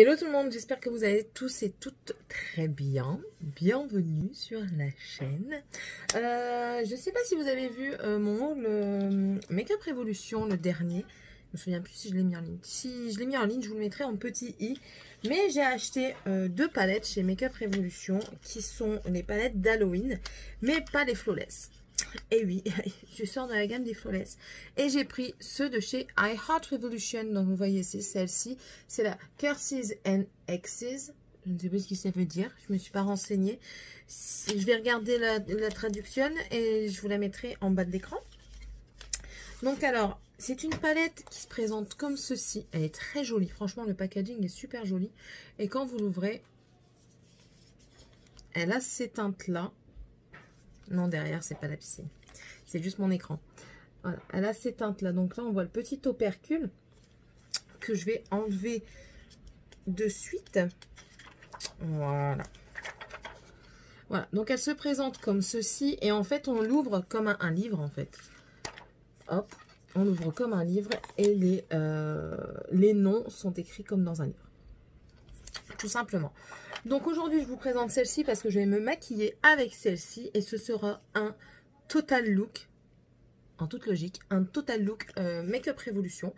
Hello tout le monde, j'espère que vous allez tous et toutes très bien. Bienvenue sur la chaîne. Je ne sais pas si vous avez vu mon haul Make-up Revolution, le dernier. Je me souviens plus si je l'ai mis en ligne. Si je l'ai mis en ligne, je vous le mettrai en petit i. Mais j'ai acheté deux palettes chez Make-up Revolution qui sont les palettes d'Halloween, mais pas les flawless. Et oui, je sors de la gamme des flawless. Et j'ai pris ceux de chez I Heart Revolution. Donc vous voyez, c'est celle-ci. C'est la Curses and Exes. Je ne sais pas ce que ça veut dire. Je ne me suis pas renseignée. Je vais regarder la traduction et je vous la mettrai en bas de l'écran. Donc alors, c'est une palette qui se présente comme ceci. Elle est très jolie. Franchement, le packaging est super joli. Et quand vous l'ouvrez, elle a ces teintes-là. Non, derrière, c'est pas la piscine. C'est juste mon écran. Voilà, elle a ces teintes-là. Donc là, on voit le petit opercule que je vais enlever de suite. Voilà. Voilà, donc elle se présente comme ceci. Et en fait, on l'ouvre comme un livre, en fait. Hop, on l'ouvre comme un livre. Et les noms sont écrits comme dans un livre. Tout simplement. Donc aujourd'hui, je vous présente celle-ci parce que je vais me maquiller avec celle-ci. Et ce sera un total look, en toute logique, un total look Make-up Revolution.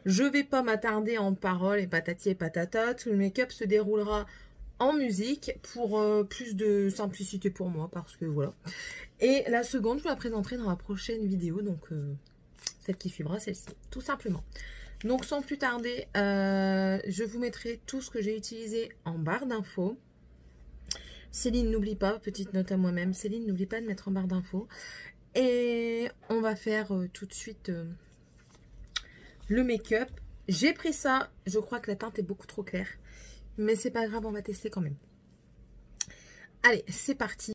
Je vais pas m'attarder en paroles et patati et patata. Tout le make-up se déroulera en musique pour plus de simplicité pour moi parce que voilà. Et la seconde, je vous la présenterai dans la prochaine vidéo. Donc celle qui suivra, celle-ci, tout simplement. Donc sans plus tarder, je vous mettrai tout ce que j'ai utilisé en barre d'infos. Céline, n'oublie pas, petite note à moi-même, Céline, n'oublie pas de mettre en barre d'infos. Et on va faire tout de suite le make-up. J'ai pris ça, je crois que la teinte est beaucoup trop claire. Mais c'est pas grave, on va tester quand même. Allez, c'est parti.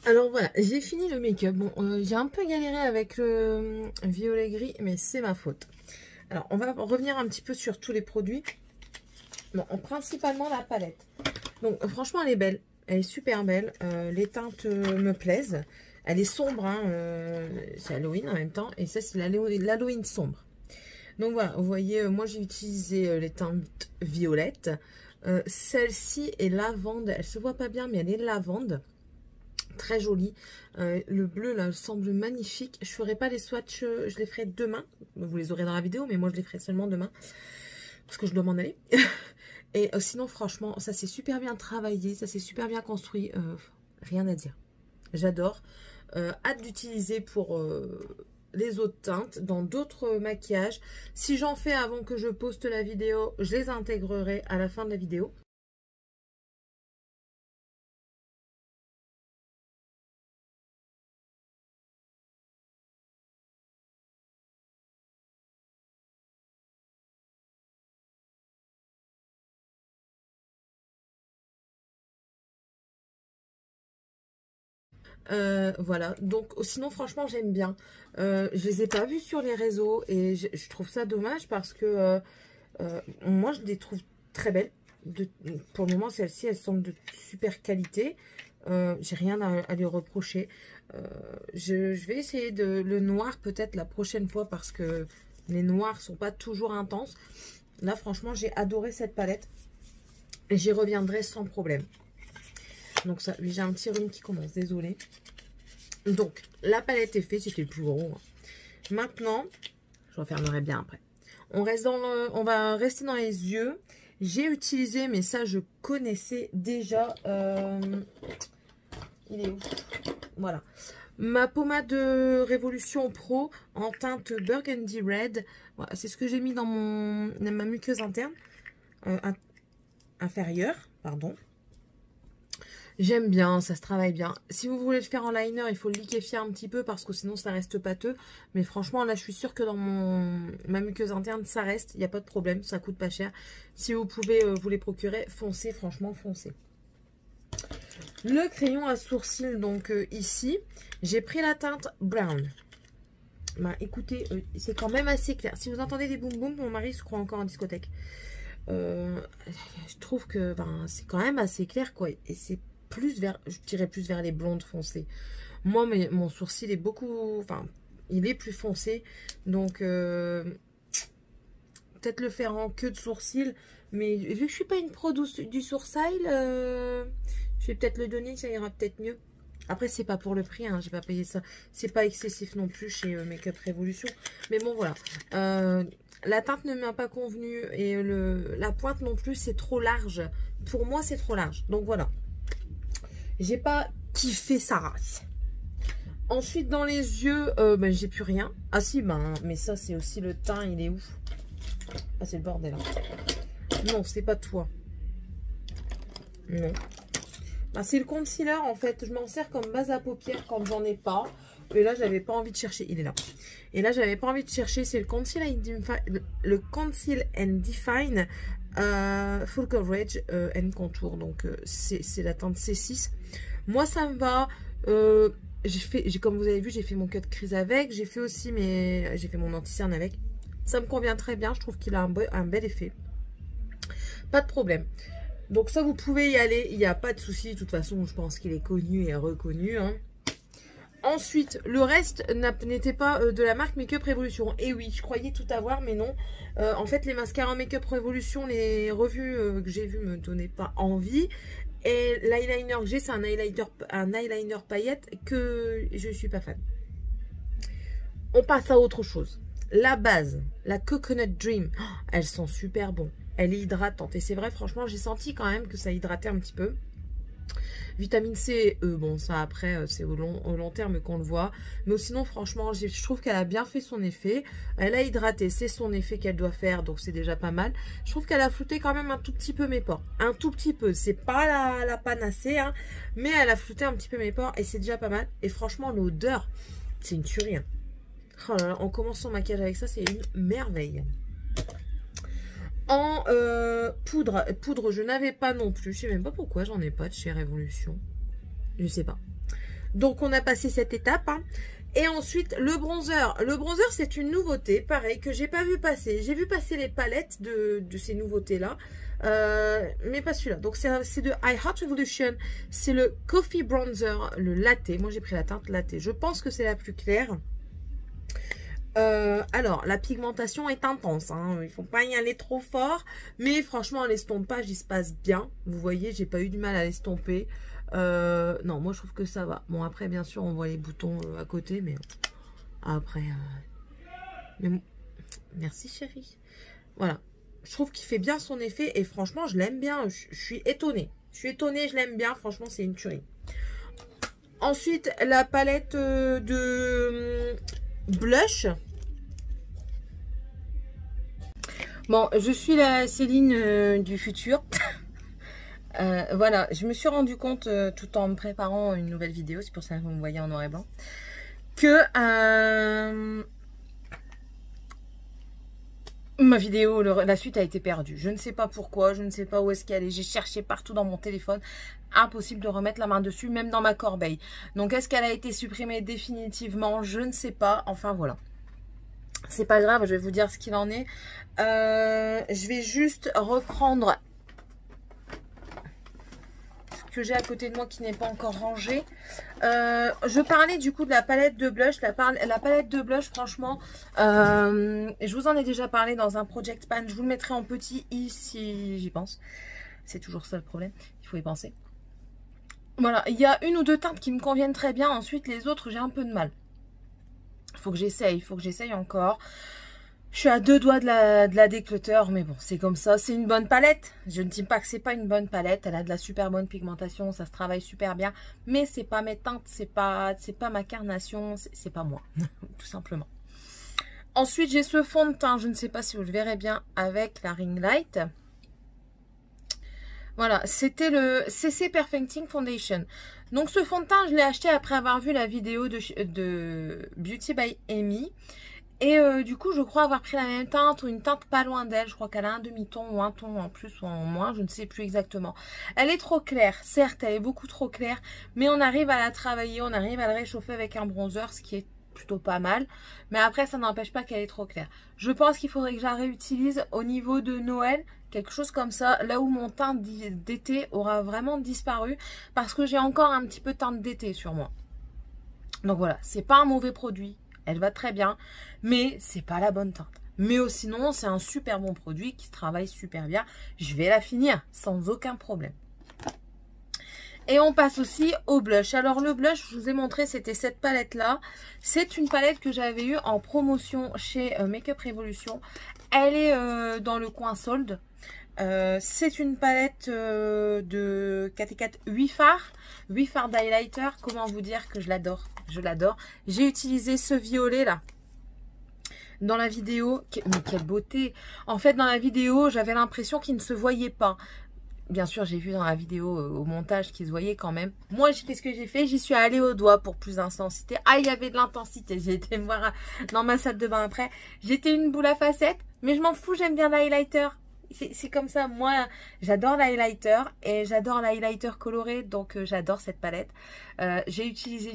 Alors voilà, j'ai fini le make-up. Bon, j'ai un peu galéré avec le violet gris, mais c'est ma faute. Alors, on va revenir un petit peu sur tous les produits. Bon, principalement la palette. Donc, franchement, elle est belle. Elle est super belle. Les teintes me plaisent. Elle est sombre, hein, c'est Halloween en même temps. Et ça, c'est l'Halloween sombre. Donc voilà, vous voyez, moi j'ai utilisé les teintes violettes. Celle-ci est lavande. Elle se voit pas bien, mais elle est lavande. Très jolie. Le bleu là semble magnifique. Je ferai pas les swatchs, je les ferai demain. Vous les aurez dans la vidéo, mais moi je les ferai seulement demain. Parce que je dois m'en aller. Et sinon, franchement, ça s'est super bien travaillé. Ça s'est super bien construit. Rien à dire. J'adore. Hâte d'utiliser pour les autres teintes dans d'autres maquillages. Si j'en fais avant que je poste la vidéo, je les intégrerai à la fin de la vidéo. Voilà, donc sinon franchement j'aime bien. Je les ai pas vus sur les réseaux et je trouve ça dommage parce que moi je les trouve très belles. Pour le moment celles-ci elles sont de super qualité. J'ai rien à lui reprocher. Je vais essayer le noir peut-être la prochaine fois parce que les noirs sont pas toujours intenses. Là franchement j'ai adoré cette palette et j'y reviendrai sans problème. Donc ça, j'ai un petit rhume qui commence, désolé. Donc, la palette est faite, c'était le plus gros. Maintenant, je refermerai bien après. On va rester dans les yeux. J'ai utilisé, mais ça je connaissais déjà. Il est où? Voilà. Ma pommade de Révolution Pro en teinte Burgundy Red. Voilà, c'est ce que j'ai mis dans ma muqueuse interne. Inférieure, pardon. J'aime bien, ça se travaille bien. Si vous voulez le faire en liner, il faut le liquéfier un petit peu parce que sinon ça reste pâteux. Mais franchement, là, je suis sûre que dans ma muqueuse interne, ça reste. Il n'y a pas de problème, ça coûte pas cher. Si vous pouvez vous les procurer, foncez, franchement, foncez. Le crayon à sourcils, donc ici, j'ai pris la teinte Brown. Bah, écoutez, c'est quand même assez clair. Si vous entendez des boum boum, mon mari se croit encore en discothèque. Je trouve que c'est quand même assez clair, quoi. Et c'est plus vers, je dirais plus vers les blondes foncées. Moi, mon sourcil est beaucoup, il est plus foncé. Donc, peut-être le faire en queue de sourcil. Mais vu que je suis pas une pro du sourcil, je vais peut-être le donner, ça ira peut-être mieux. Après, c'est pas pour le prix, hein, j'ai pas payé ça. C'est pas excessif non plus chez Make-up Révolution. Mais bon, voilà. La teinte ne m'a pas convenu et la pointe non plus, c'est trop large. Pour moi, c'est trop large. Donc voilà. J'ai pas kiffé sa race. Ensuite, dans les yeux, j'ai plus rien. Ah si, mais ça, c'est aussi le teint, il est où? Ah, c'est le bordel. Hein. Non, c'est pas toi. Non. C'est le concealer, en fait. Je m'en sers comme base à paupières quand j'en ai pas. Et là, j'avais pas envie de chercher. Il est là. Et là, j'avais pas envie de chercher. C'est le Conceal and Define Full Coverage and Contour. Donc, c'est la teinte C6. Moi, ça me va. Comme vous avez vu, j'ai fait mon cut crease avec. J'ai fait aussi j'ai fait mon anti-cerne avec. Ça me convient très bien. Je trouve qu'il a un bel effet. Pas de problème. Donc ça, vous pouvez y aller. Il n'y a pas de souci. De toute façon, je pense qu'il est connu et reconnu. Hein. Ensuite, le reste n'était pas de la marque Make-up Révolution. Et oui, je croyais tout avoir, mais non. En fait, les mascaras Make-up Révolution, les revues que j'ai vues me donnaient pas envie. Et l'eyeliner que j'ai, c'est un eyeliner paillette que je suis pas fan. On passe à autre chose. La base, la Coconut Dream, elles sont super bonnes. Elle est hydratante. Et c'est vrai, franchement, j'ai senti quand même que ça hydratait un petit peu. Vitamine C, bon, ça après, c'est au long terme qu'on le voit. Mais sinon, franchement, je trouve qu'elle a bien fait son effet. Elle a hydraté, c'est son effet qu'elle doit faire, donc c'est déjà pas mal. Je trouve qu'elle a flouté quand même un tout petit peu mes pores. Un tout petit peu, c'est pas la panacée, hein, mais elle a flouté un petit peu mes pores et c'est déjà pas mal. Et franchement, l'odeur, c'est une tuerie. Hein. Oh là là, on commence son maquillage avec ça, c'est une merveille. En poudre, je n'avais pas non plus. Je sais même pas pourquoi j'en ai pas de chez Révolution. Je sais pas. Donc, on a passé cette étape. Hein. Et ensuite, le bronzer. Le bronzer, c'est une nouveauté, pareil, que j'ai pas vu passer. J'ai vu passer les palettes de ces nouveautés-là, mais pas celui-là. Donc, c'est de I Heart Revolution. C'est le Coffee Bronzer, le latte. Moi, j'ai pris la teinte latte. Je pense que c'est la plus claire. Alors, la pigmentation est intense. Hein. Il ne faut pas y aller trop fort. Mais franchement, l'estompage, il se passe bien. Vous voyez, j'ai pas eu du mal à l'estomper. Non, moi je trouve que ça va. Bon, après, bien sûr, on voit les boutons à côté, mais après... Mais... Merci, chérie. Voilà. Je trouve qu'il fait bien son effet et franchement, je l'aime bien. Je suis étonnée. Je suis étonnée, je l'aime bien. Franchement, c'est une tuerie. Ensuite, la palette de blush. Bon, je suis la Céline du futur. Voilà, je me suis rendu compte tout en me préparant une nouvelle vidéo, c'est pour ça que vous me voyez en noir et blanc, que ma vidéo, la suite a été perdue. Je ne sais pas pourquoi, je ne sais pas où est-ce qu'elle est. J'ai cherché partout dans mon téléphone, impossible de remettre la main dessus, même dans ma corbeille. Donc est-ce qu'elle a été supprimée définitivement? Je ne sais pas, enfin voilà. C'est pas grave, je vais vous dire ce qu'il en est. Je vais juste reprendre que j'ai à côté de moi qui n'est pas encore rangé. Je parlais du coup de la palette de blush. La palette de blush, franchement, je vous en ai déjà parlé dans un project pan. Je vous le mettrai en petit ici, j'y pense. C'est toujours ça le problème, il faut y penser. Voilà, il y a une ou deux teintes qui me conviennent très bien. Ensuite, les autres, j'ai un peu de mal. Il faut que j'essaye encore. Je suis à deux doigts de la déclutter, mais bon, c'est comme ça. C'est une bonne palette. Je ne dis pas que c'est pas une bonne palette. Elle a de la super bonne pigmentation, ça se travaille super bien. Mais c'est pas mes teintes, c'est pas ma carnation, c'est pas moi, tout simplement. Ensuite, j'ai ce fond de teint. Je ne sais pas si vous le verrez bien avec la ring light. Voilà, c'était le CC Perfecting Foundation. Donc, ce fond de teint, je l'ai acheté après avoir vu la vidéo de Beauty by Amy. Et du coup, je crois avoir pris la même teinte ou une teinte pas loin d'elle. Je crois qu'elle a un demi-ton ou un ton en plus ou en moins. Je ne sais plus exactement. Elle est trop claire. Certes, elle est beaucoup trop claire. Mais on arrive à la travailler. On arrive à la réchauffer avec un bronzer, ce qui est plutôt pas mal. Mais après, ça n'empêche pas qu'elle est trop claire. Je pense qu'il faudrait que je la réutilise au niveau de Noël. Quelque chose comme ça. Là où mon teint d'été aura vraiment disparu. Parce que j'ai encore un petit peu de teinte d'été sur moi. Donc voilà, c'est pas un mauvais produit. Elle va très bien, mais c'est pas la bonne teinte. Mais sinon, c'est un super bon produit qui se travaille super bien. Je vais la finir sans aucun problème. Et on passe aussi au blush. Alors le blush, je vous ai montré, c'était cette palette-là. C'est une palette que j'avais eue en promotion chez Makeup Revolution. Elle est dans le coin solde. C'est une palette de KT4 8 fards. 8 fards d'highlighter. Comment vous dire que je l'adore? Je l'adore. J'ai utilisé ce violet là. Dans la vidéo. Mais quelle beauté! En fait, dans la vidéo, j'avais l'impression qu'il ne se voyait pas. Bien sûr, j'ai vu dans la vidéo au montage qu'il se voyait quand même. Moi, qu'est-ce que j'ai fait? J'y suis allée au doigt pour plus d'intensité. Ah, il y avait de l'intensité. J'ai été me voir dans ma salle de bain après. J'étais une boule à facettes. Mais je m'en fous, j'aime bien l'highlighter. C'est comme ça, moi j'adore l'highlighter et j'adore l'highlighter coloré, donc j'adore cette palette. J'ai utilisé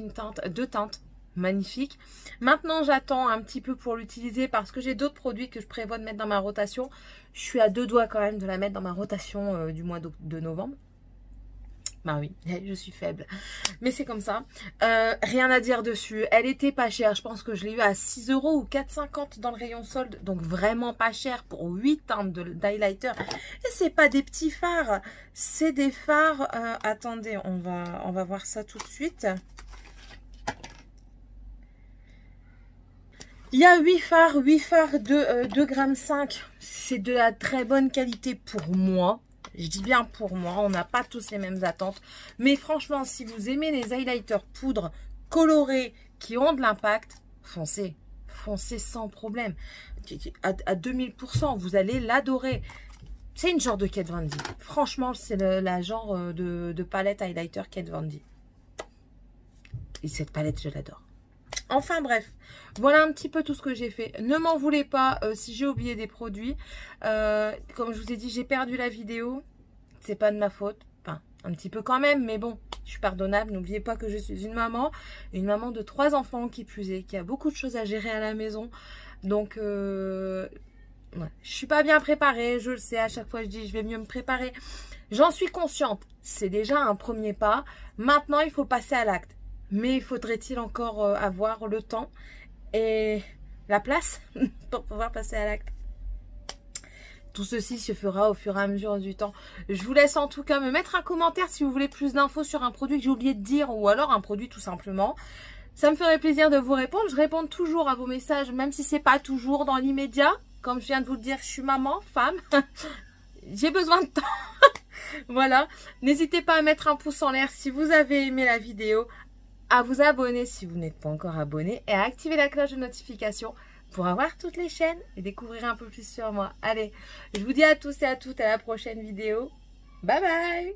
deux teintes magnifiques. Maintenant j'attends un petit peu pour l'utiliser parce que j'ai d'autres produits que je prévois de mettre dans ma rotation. Je suis à deux doigts quand même de la mettre dans ma rotation du mois de novembre. Bah oui, je suis faible. Mais c'est comme ça. Rien à dire dessus. Elle était pas chère. Je pense que je l'ai eu à 6 € ou 4,50 dans le rayon solde. Donc vraiment pas cher pour 8 teintes d'highlighter. Et c'est pas des petits fards. C'est des fards... attendez, on va voir ça tout de suite. Il y a 8 fards de 2,5 g. C'est de la très bonne qualité pour moi. Je dis bien pour moi, on n'a pas tous les mêmes attentes. Mais franchement, si vous aimez les highlighters poudre colorés qui ont de l'impact, foncez. Foncez sans problème. À 2000%, vous allez l'adorer. C'est une genre de Kat Von D. Franchement, c'est la genre de palette highlighter Kat Von D. Et cette palette, je l'adore. Enfin bref, voilà un petit peu tout ce que j'ai fait. Ne m'en voulez pas si j'ai oublié des produits. Comme je vous ai dit, j'ai perdu la vidéo. C'est pas de ma faute. Enfin, un petit peu quand même, mais bon, je suis pardonnable. N'oubliez pas que je suis une maman de 3 enfants qui plus est, qui a beaucoup de choses à gérer à la maison. Donc, ouais, je suis pas bien préparée, je le sais, à chaque fois je dis je vais mieux me préparer. J'en suis consciente, c'est déjà un premier pas. Maintenant, il faut passer à l'acte. Mais faudrait-il encore avoir le temps et la place pour pouvoir passer à l'acte? Tout ceci se fera au fur et à mesure du temps. Je vous laisse en tout cas me mettre un commentaire si vous voulez plus d'infos sur un produit que j'ai oublié de dire ou alors un produit tout simplement. Ça me ferait plaisir de vous répondre. Je réponds toujours à vos messages, même si c'est pas toujours dans l'immédiat. Comme je viens de vous le dire, je suis maman, femme. J'ai besoin de temps. Voilà. N'hésitez pas à mettre un pouce en l'air si vous avez aimé la vidéo, à vous abonner si vous n'êtes pas encore abonné et à activer la cloche de notification pour avoir toutes les chaînes et découvrir un peu plus sur moi. Allez, je vous dis à tous et à toutes à la prochaine vidéo. Bye bye!